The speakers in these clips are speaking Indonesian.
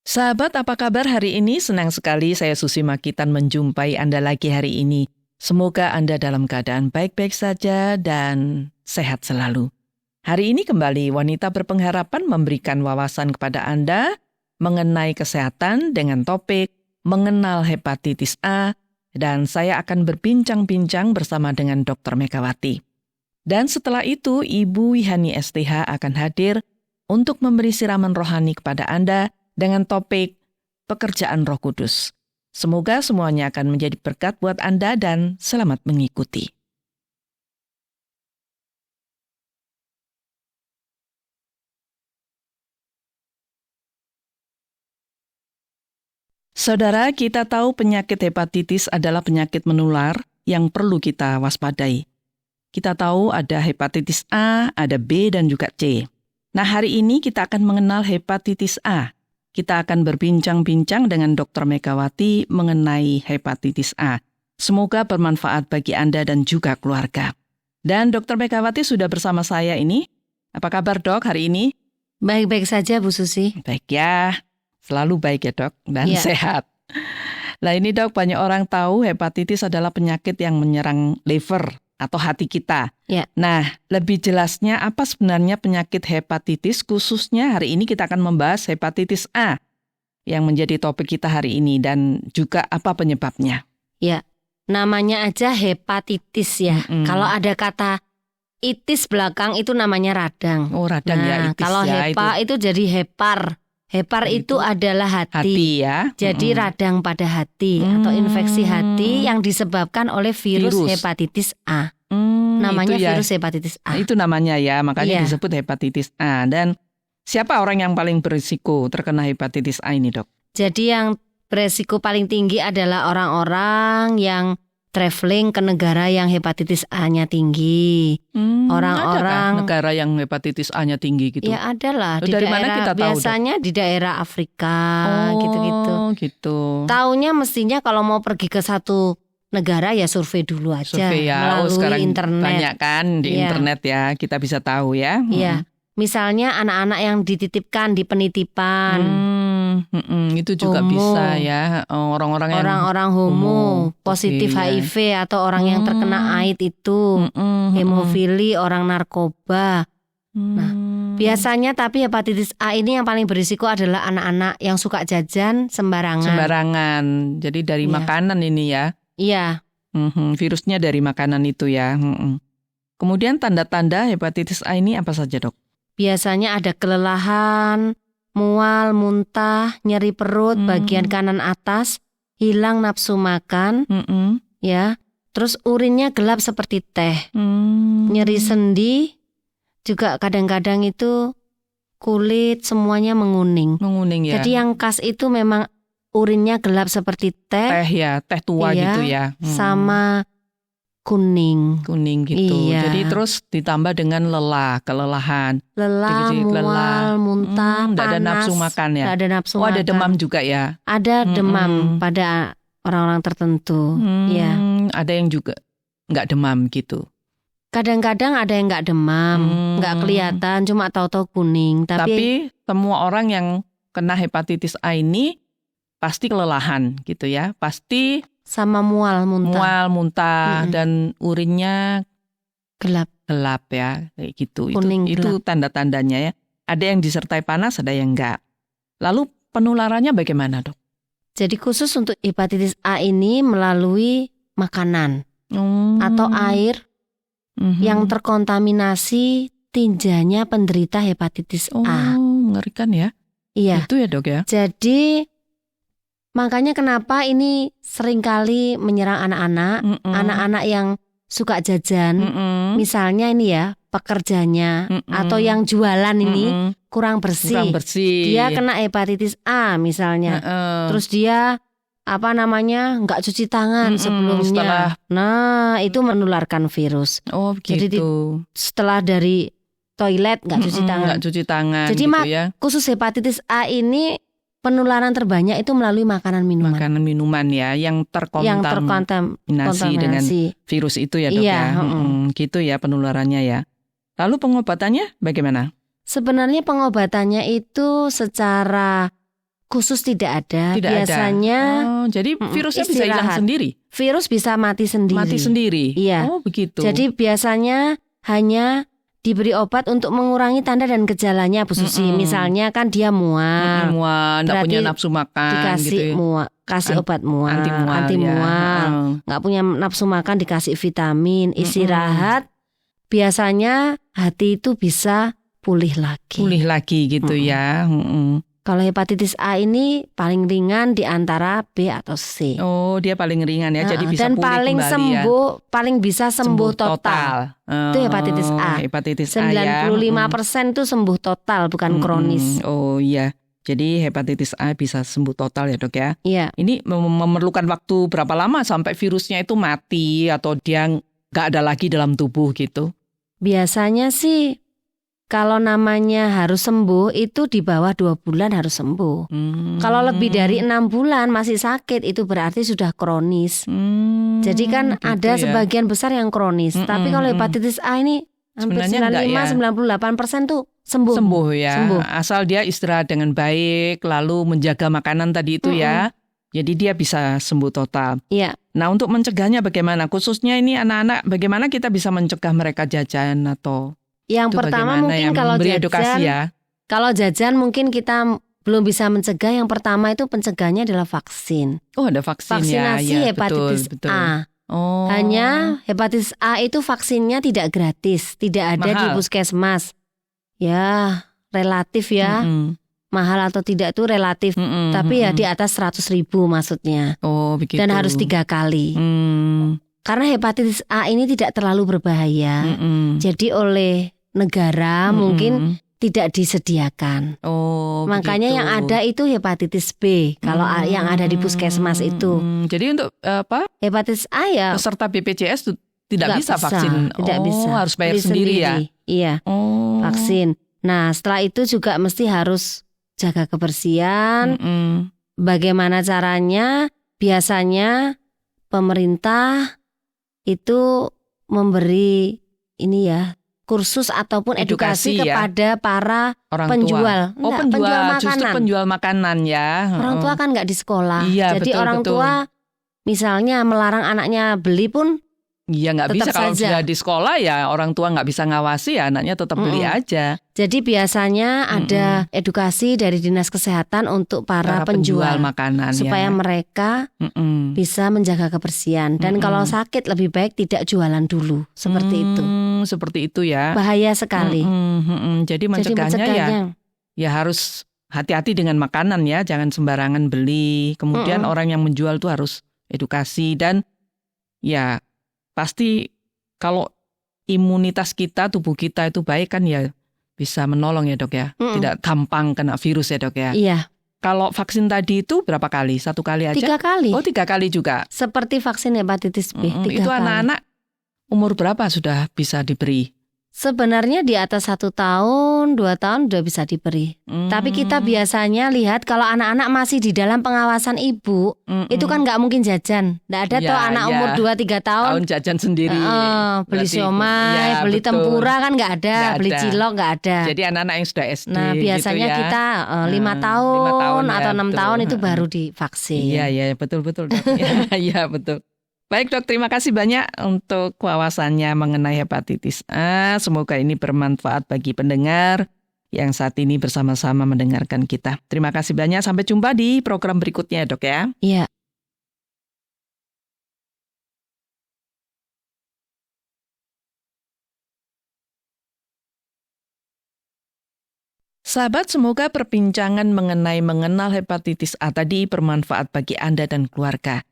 Sahabat, apa kabar hari ini? Senang sekali saya Susi Makitan menjumpai Anda lagi hari ini. Semoga Anda dalam keadaan baik-baik saja dan sehat selalu. Hari ini kembali Wanita Berpengharapan memberikan wawasan kepada Anda mengenai kesehatan dengan topik mengenal hepatitis A, dan saya akan berbincang-bincang bersama dengan Dr. Megawati. Dan setelah itu, Ibu Wihani STH akan hadir untuk memberi siraman rohani kepada Anda dengan topik pekerjaan Roh Kudus. Semoga semuanya akan menjadi berkat buat Anda dan selamat mengikuti. Saudara, kita tahu penyakit hepatitis adalah penyakit menular yang perlu kita waspadai. Kita tahu ada hepatitis A, ada B, dan juga C. Nah, hari ini kita akan mengenal hepatitis A. Kita akan berbincang-bincang dengan Dr. Megawati mengenai hepatitis A. Semoga bermanfaat bagi Anda dan juga keluarga. Dan Dr. Megawati sudah bersama saya ini. Apa kabar, Dok, hari ini? Baik-baik saja, Bu Susi. Baik ya, selalu baik ya, Dok, dan sehat. Nah ini, Dok, banyak orang tahu hepatitis adalah penyakit yang menyerang liver atau hati kita. Ya. Nah, lebih jelasnya apa sebenarnya penyakit hepatitis, khususnya hari ini kita akan membahas hepatitis A yang menjadi topik kita hari ini dan juga apa penyebabnya. Ya, namanya aja hepatitis ya. Kalau ada kata itis belakang itu namanya radang. Oh, radang ya, itis kalau ya. Hepa itu jadi hepar. Hepar itu adalah hati ya. Jadi radang pada hati atau infeksi hati yang disebabkan oleh virus. Hepatitis A. Namanya ya, virus hepatitis A. Itu namanya ya, makanya disebut hepatitis A. Dan siapa orang yang paling berisiko terkena hepatitis A ini, Dok? Jadi yang berisiko paling tinggi adalah orang-orang yang traveling ke negara yang hepatitis A-nya tinggi. Orang-orang negara yang hepatitis A-nya tinggi gitu. Ya adalah di dari daerah, mana kita tahu, biasanya Dok? Di daerah Afrika gitu-gitu. Gitu. Taunya mestinya kalau mau pergi ke satu negara ya survei dulu aja. Survei ya. Melalui Sekarang internet. banyak kan di internet ya, kita bisa tahu ya. Iya. Misalnya anak-anak yang dititipkan di penitipan. Itu juga homo. Bisa ya. Orang-orang homo, positif HIV atau orang yang terkena AIDS itu, hemofili, orang narkoba. Nah, biasanya tapi hepatitis A ini yang paling berisiko adalah anak-anak yang suka jajan sembarangan. Jadi dari makanan ini ya. Iya. Virusnya dari makanan itu ya. Kemudian tanda-tanda hepatitis A ini apa saja, Dok? Biasanya ada kelelahan, mual, muntah, nyeri perut bagian kanan atas, hilang nafsu makan, ya. Terus urinnya gelap seperti teh, nyeri sendi, juga kadang-kadang itu kulit semuanya menguning. Menguning ya. Jadi yang khas itu memang urinnya gelap seperti teh. Teh ya, teh tua gitu ya. Sama kuning gitu. Iya. Jadi terus ditambah dengan kelelahan. Mual, muntah, panas. Ada nafsu makan ya. Ada nafsu makan. Ada demam juga ya. Ada demam pada orang-orang tertentu. Ya. Ada yang juga nggak demam gitu. Kadang-kadang ada yang nggak demam, nggak kelihatan, cuma tahu-tahu kuning. Tapi semua orang yang kena hepatitis A ini pasti kelelahan gitu ya. Pasti sama mual, muntah. Dan urinnya gelap ya, kayak gitu. Itu tanda-tandanya ya. Ada yang disertai panas, ada yang enggak. Lalu penularannya bagaimana, Dok? Jadi khusus untuk hepatitis A ini melalui makanan atau air yang terkontaminasi tinjanya penderita hepatitis A. Mengerikan ya. Iya. Itu ya, Dok ya. Jadi makanya kenapa ini seringkali menyerang anak-anak, anak-anak yang suka jajan. Misalnya ini ya, pekerjanya atau yang jualan ini kurang bersih. Dia kena hepatitis A misalnya. Terus dia nggak cuci tangan sebelumnya. Nah, itu menularkan virus. Oh, gitu. Jadi setelah dari toilet nggak cuci tangan. Jadi gitu ya. Khusus hepatitis A ini penularan terbanyak itu melalui makanan minuman ya, yang terkontaminasi dengan virus itu ya, Dok ya. Gitu ya penularannya ya. Lalu pengobatannya bagaimana? Sebenarnya pengobatannya itu secara khusus tidak ada. Tidak Biasanya ada. Jadi virusnya bisa hilang istirahat. sendiri? Virus bisa mati sendiri. Mati sendiri? Iya. Oh begitu. Jadi biasanya hanya diberi obat untuk mengurangi tanda dan gejalanya, Bu Susi. Misalnya kan dia mual. Mual, nggak punya nafsu makan. Dikasih gitu ya. mual, kasih obat mual, anti mual. Nggak punya nafsu makan, dikasih vitamin, istirahat. Biasanya hati itu bisa pulih lagi. Pulih lagi gitu ya. Kalau hepatitis A ini paling ringan di antara B atau C. Oh, dia paling ringan ya, jadi bisa dan pulih paling kembali sembuh, paling bisa sembuh total. Itu hepatitis A. Hepatitis 95% itu sembuh total, bukan kronis. Oh iya. Jadi hepatitis A bisa sembuh total ya, Dok ya? Iya. Ini memerlukan waktu berapa lama sampai virusnya itu mati atau dia nggak ada lagi dalam tubuh gitu? Biasanya sih kalau namanya harus sembuh itu di bawah 2 bulan harus sembuh. Kalau lebih dari 6 bulan masih sakit itu berarti sudah kronis. Jadi kan gitu ada ya. sebagian besar yang kronis. Tapi kalau hepatitis A ini hampir 95-98% tuh sembuh. Sembuh ya. Sembuh. Asal dia istirahat dengan baik, lalu menjaga makanan tadi itu ya. Jadi dia bisa sembuh total. Iya. Nah, untuk mencegahnya bagaimana? Khususnya ini anak-anak, bagaimana kita bisa mencegah mereka jajan atau Yang pertama mungkin kalau jajan, edukasi ya. Kalau jajan mungkin kita belum bisa mencegah. Yang pertama itu pencegahannya adalah vaksin. Oh, ada vaksin Vaksinasi ya. hepatitis betul. A. Oh. Hanya hepatitis A itu vaksinnya tidak gratis, tidak ada di puskesmas. Ya, relatif ya. Mahal atau tidak itu relatif. Tapi ya di atas 100.000 maksudnya. Oh, begitu. Dan harus 3 kali. Karena hepatitis A ini tidak terlalu berbahaya. Jadi oleh negara mungkin tidak disediakan. Oh, makanya begitu. yang ada itu hepatitis B. Kalau yang ada di puskesmas itu. Jadi untuk apa? Hepatitis A ya peserta BPJS tidak bisa vaksin. Tidak bisa. Harus bayar sendiri ya. Iya. Vaksin. Nah, setelah itu juga mesti harus jaga kebersihan. Bagaimana caranya? Biasanya pemerintah itu memberi ini ya, kursus ataupun edukasi kepada para orang penjual. Tua. Penjual makanan. Justru penjual makanan ya. Orang tua kan nggak di sekolah. Iya, jadi betul, orang tua misalnya melarang anaknya beli pun iya nggak bisa. Kalau sudah di sekolah ya orang tua nggak bisa ngawasi ya, anaknya tetap beli aja. Jadi biasanya ada edukasi dari Dinas Kesehatan untuk para penjual makanan supaya mereka bisa menjaga kebersihan. Dan kalau sakit lebih baik tidak jualan dulu. Seperti itu. Seperti itu ya. Bahaya sekali. Jadi mencegahnya ya harus hati-hati dengan makanan ya, jangan sembarangan beli. Kemudian orang yang menjual tuh harus edukasi dan ya pasti kalau imunitas kita, tubuh kita itu baik kan ya bisa menolong ya, Dok ya. Tidak gampang kena virus ya, Dok ya. Iya. Kalau vaksin tadi itu berapa kali? 1 kali aja? 3 kali. Oh, 3 kali juga. Seperti vaksin hepatitis B. 3 itu kali. Anak-anak umur berapa sudah bisa diberi? Sebenarnya di atas 1 tahun, 2 tahun udah bisa diberi. Tapi kita biasanya lihat kalau anak-anak masih di dalam pengawasan ibu, itu kan nggak mungkin jajan. Nggak ada tuh anak umur 2-3 tahun jajan sendiri. Beli siomay, beli tempura kan nggak ada, beli cilok nggak ada. Jadi anak-anak yang sudah SD. Nah biasanya gitu ya. kita 5 tahun atau 6 betul. tahun itu baru divaksin. Iya betul. Iya betul. Baik, Dok, terima kasih banyak untuk wawasannya mengenai hepatitis A. Semoga ini bermanfaat bagi pendengar yang saat ini bersama-sama mendengarkan kita. Terima kasih banyak. Sampai jumpa di program berikutnya, Dok ya. Iya. Sahabat, semoga perbincangan mengenai mengenal hepatitis A tadi bermanfaat bagi Anda dan keluarga.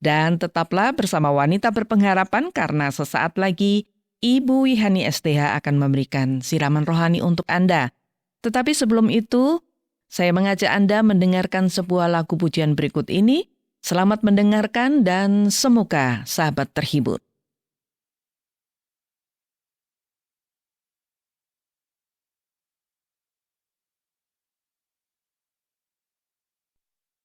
Dan tetaplah bersama Wanita Berpengharapan karena sesaat lagi Ibu Wihani STH akan memberikan siraman rohani untuk Anda. Tetapi sebelum itu, saya mengajak Anda mendengarkan sebuah lagu pujian berikut ini. Selamat mendengarkan dan semoga sahabat terhibur.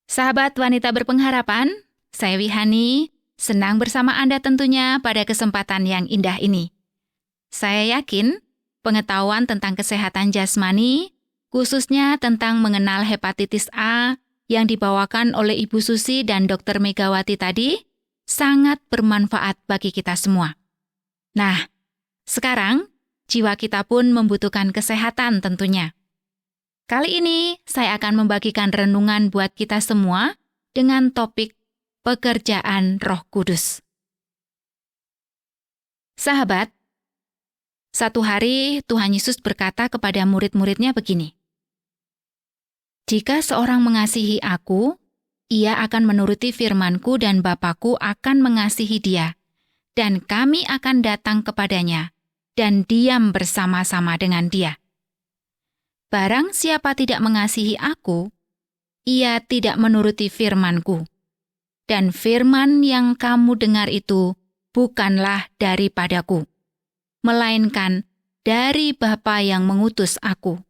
Sahabat Wanita Berpengharapan, saya Wihani, senang bersama Anda tentunya pada kesempatan yang indah ini. Saya yakin pengetahuan tentang kesehatan jasmani, khususnya tentang mengenal hepatitis A, yang dibawakan oleh Ibu Susi dan Dr. Megawati tadi sangat bermanfaat bagi kita semua. Nah, sekarang jiwa kita pun membutuhkan kesehatan tentunya. Kali ini saya akan membagikan renungan buat kita semua dengan topik pekerjaan Roh Kudus. Sahabat, satu hari Tuhan Yesus berkata kepada murid-muridnya begini, "Jika seorang mengasihi aku, ia akan menuruti firman-Ku dan Bapa-Ku akan mengasihi dia, dan kami akan datang kepadanya dan diam bersama-sama dengan dia. Barang siapa tidak mengasihi aku, ia tidak menuruti firman-Ku. Dan firman yang kamu dengar itu bukanlah daripadaku, melainkan dari Bapa yang mengutus aku.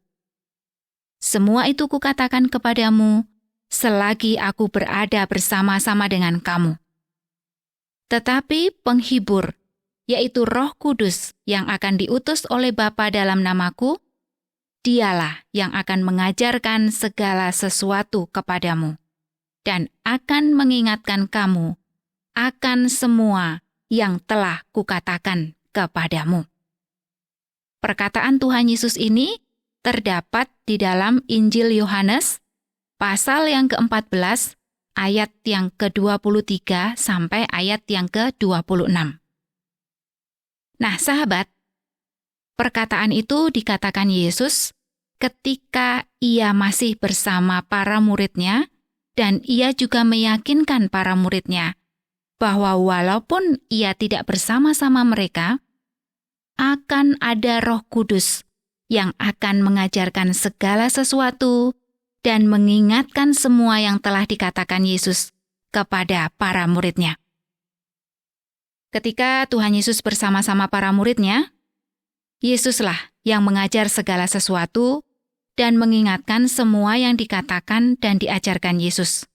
Semua itu kukatakan kepadamu selagi aku berada bersama-sama dengan kamu. Tetapi penghibur, yaitu Roh Kudus yang akan diutus oleh Bapa dalam namaku, dialah yang akan mengajarkan segala sesuatu kepadamu dan akan mengingatkan kamu akan semua yang telah kukatakan kepadamu." Perkataan Tuhan Yesus ini terdapat di dalam Injil Yohanes, pasal yang ke-14, ayat yang ke-23 sampai ayat yang ke-26. Nah, sahabat, perkataan itu dikatakan Yesus ketika ia masih bersama para muridnya, dan ia juga meyakinkan para muridnya bahwa walaupun ia tidak bersama-sama mereka, akan ada Roh Kudus yang akan mengajarkan segala sesuatu dan mengingatkan semua yang telah dikatakan Yesus kepada para muridnya. Ketika Tuhan Yesus bersama-sama para muridnya, Yesuslah yang mengajar segala sesuatu dan mengingatkan semua yang dikatakan dan diajarkan Yesus.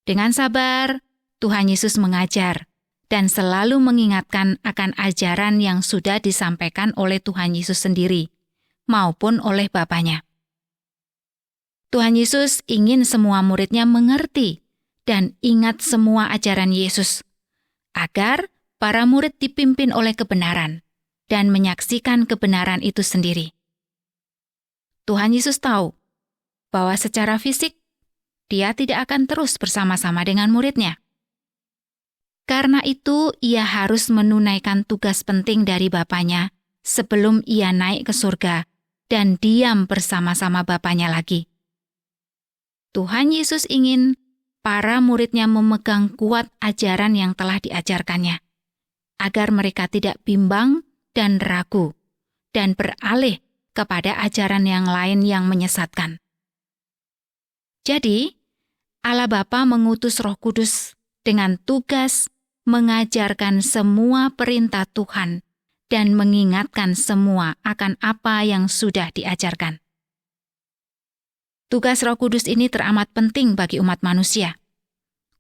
Dengan sabar, Tuhan Yesus mengajar dan selalu mengingatkan akan ajaran yang sudah disampaikan oleh Tuhan Yesus sendiri maupun oleh Bapanya. Tuhan Yesus ingin semua muridnya mengerti dan ingat semua ajaran Yesus, agar para murid dipimpin oleh kebenaran dan menyaksikan kebenaran itu sendiri. Tuhan Yesus tahu bahwa secara fisik dia tidak akan terus bersama-sama dengan muridnya. Karena itu, ia harus menunaikan tugas penting dari Bapanya sebelum ia naik ke surga dan diam bersama-sama Bapanya lagi. Tuhan Yesus ingin para muridnya memegang kuat ajaran yang telah diajarkannya, agar mereka tidak bimbang dan ragu, dan beralih kepada ajaran yang lain yang menyesatkan. Jadi, Allah Bapa mengutus Roh Kudus dengan tugas mengajarkan semua perintah Tuhan dan mengingatkan semua akan apa yang sudah diajarkan. Tugas Roh Kudus ini teramat penting bagi umat manusia,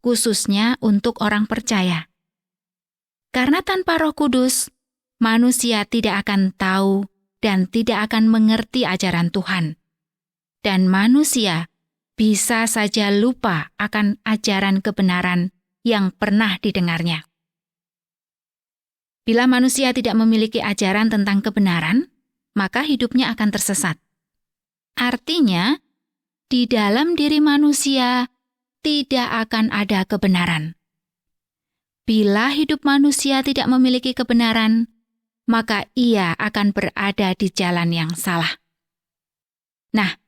khususnya untuk orang percaya. Karena tanpa Roh Kudus, manusia tidak akan tahu dan tidak akan mengerti ajaran Tuhan. Dan manusia bisa saja lupa akan ajaran kebenaran yang pernah didengarnya. Bila manusia tidak memiliki ajaran tentang kebenaran, maka hidupnya akan tersesat. Artinya, di dalam diri manusia tidak akan ada kebenaran. Bila hidup manusia tidak memiliki kebenaran, maka ia akan berada di jalan yang salah. Nah,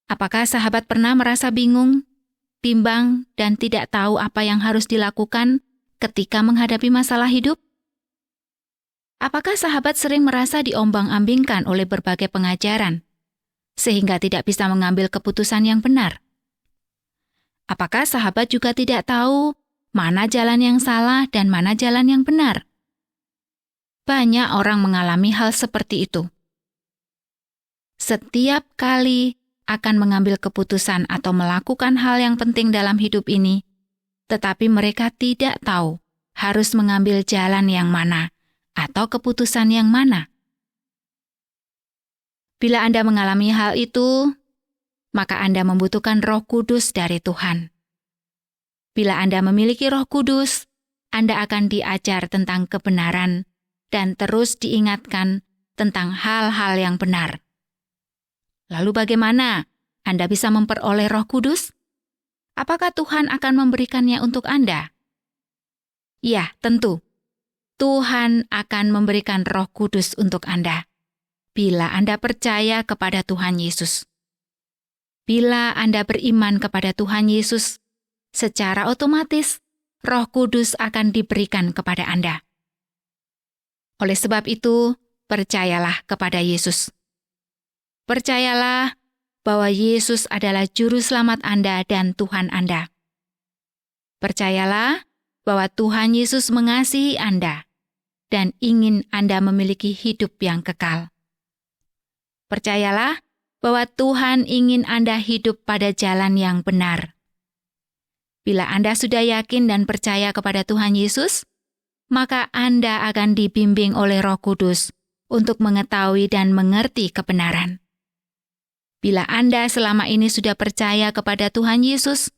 apakah sahabat pernah merasa bingung, bimbang, dan tidak tahu apa yang harus dilakukan ketika menghadapi masalah hidup? Apakah sahabat sering merasa diombang-ambingkan oleh berbagai pengajaran, sehingga tidak bisa mengambil keputusan yang benar? Apakah sahabat juga tidak tahu mana jalan yang salah dan mana jalan yang benar? Banyak orang mengalami hal seperti itu. Setiap kali akan mengambil keputusan atau melakukan hal yang penting dalam hidup ini, tetapi mereka tidak tahu harus mengambil jalan yang mana atau keputusan yang mana. Bila Anda mengalami hal itu, maka Anda membutuhkan Roh Kudus dari Tuhan. Bila Anda memiliki Roh Kudus, Anda akan diajar tentang kebenaran dan terus diingatkan tentang hal-hal yang benar. Lalu bagaimana Anda bisa memperoleh Roh Kudus? Apakah Tuhan akan memberikannya untuk Anda? Ya, tentu. Tuhan akan memberikan Roh Kudus untuk Anda bila Anda percaya kepada Tuhan Yesus. Bila Anda beriman kepada Tuhan Yesus, secara otomatis Roh Kudus akan diberikan kepada Anda. Oleh sebab itu, percayalah kepada Yesus. Percayalah bahwa Yesus adalah Juru Selamat Anda dan Tuhan Anda. Percayalah bahwa Tuhan Yesus mengasihi Anda dan ingin Anda memiliki hidup yang kekal. Percayalah bahwa Tuhan ingin Anda hidup pada jalan yang benar. Bila Anda sudah yakin dan percaya kepada Tuhan Yesus, maka Anda akan dibimbing oleh Roh Kudus untuk mengetahui dan mengerti kebenaran. Bila Anda selama ini sudah percaya kepada Tuhan Yesus,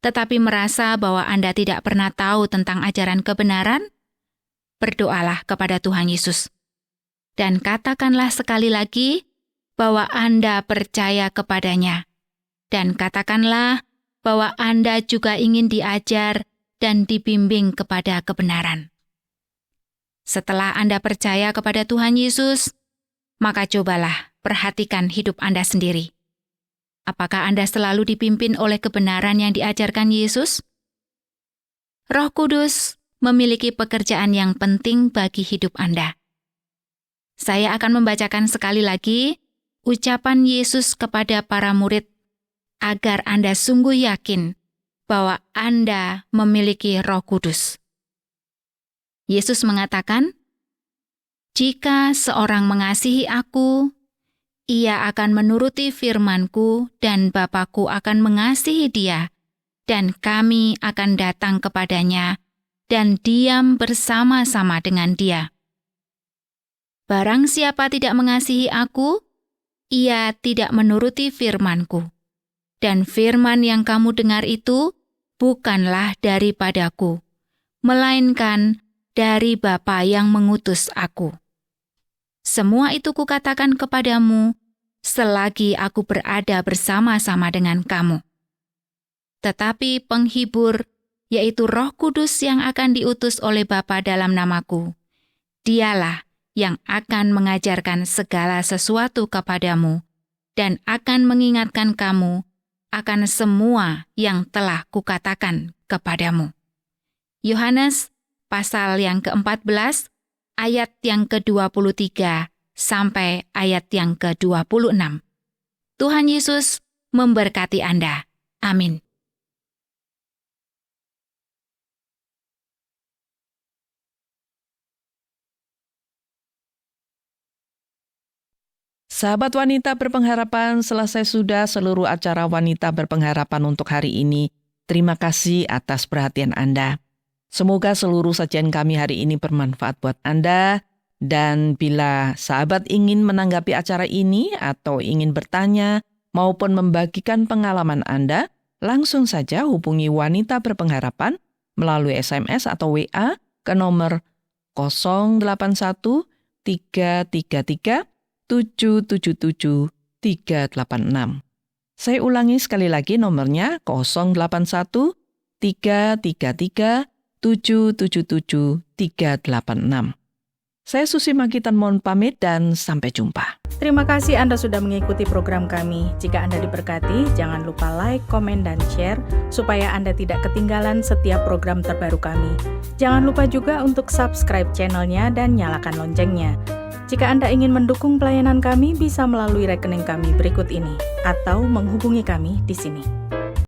tetapi merasa bahwa Anda tidak pernah tahu tentang ajaran kebenaran, berdoalah kepada Tuhan Yesus. Dan katakanlah sekali lagi bahwa Anda percaya kepadanya. Dan katakanlah bahwa Anda juga ingin diajar dan dibimbing kepada kebenaran. Setelah Anda percaya kepada Tuhan Yesus, maka cobalah perhatikan hidup Anda sendiri. Apakah Anda selalu dipimpin oleh kebenaran yang diajarkan Yesus? Roh Kudus memiliki pekerjaan yang penting bagi hidup Anda. Saya akan membacakan sekali lagi ucapan Yesus kepada para murid agar Anda sungguh yakin bahwa Anda memiliki Roh Kudus. Yesus mengatakan, "Jika seorang mengasihi Aku, ia akan menuruti firman-Ku dan Bapa-Ku akan mengasihi dia, dan Kami akan datang kepadanya dan diam bersama-sama dengan dia. Barang siapa tidak mengasihi Aku, ia tidak menuruti firman-Ku. Dan firman yang kamu dengar itu bukanlah daripadaku, melainkan dari Bapa yang mengutus Aku. Semua itu kukatakan kepadamu selagi Aku berada bersama-sama dengan kamu. Tetapi penghibur, yaitu Roh Kudus yang akan diutus oleh Bapa dalam namaku, Dialah yang akan mengajarkan segala sesuatu kepadamu dan akan mengingatkan kamu akan semua yang telah kukatakan kepadamu." Yohanes pasal yang ke-14, ayat yang ke-23 sampai ayat yang ke-26. Tuhan Yesus memberkati Anda. Amin. Sahabat Wanita Berpengharapan, selesai sudah seluruh acara Wanita Berpengharapan untuk hari ini. Terima kasih atas perhatian Anda. Semoga seluruh sajian kami hari ini bermanfaat buat Anda. Dan bila sahabat ingin menanggapi acara ini atau ingin bertanya maupun membagikan pengalaman Anda, langsung saja hubungi Wanita Berpengharapan melalui SMS atau WA ke nomor 081 333 777 386. Saya ulangi sekali lagi nomornya 081 333 777 386. Saya Susi Makitan mohon pamit dan sampai jumpa. Terima kasih Anda sudah mengikuti program kami. Jika Anda diberkati, jangan lupa like, komen, dan share supaya Anda tidak ketinggalan setiap program terbaru kami. Jangan lupa juga untuk subscribe channelnya dan nyalakan loncengnya. Jika Anda ingin mendukung pelayanan kami, bisa melalui rekening kami berikut ini atau menghubungi kami di sini.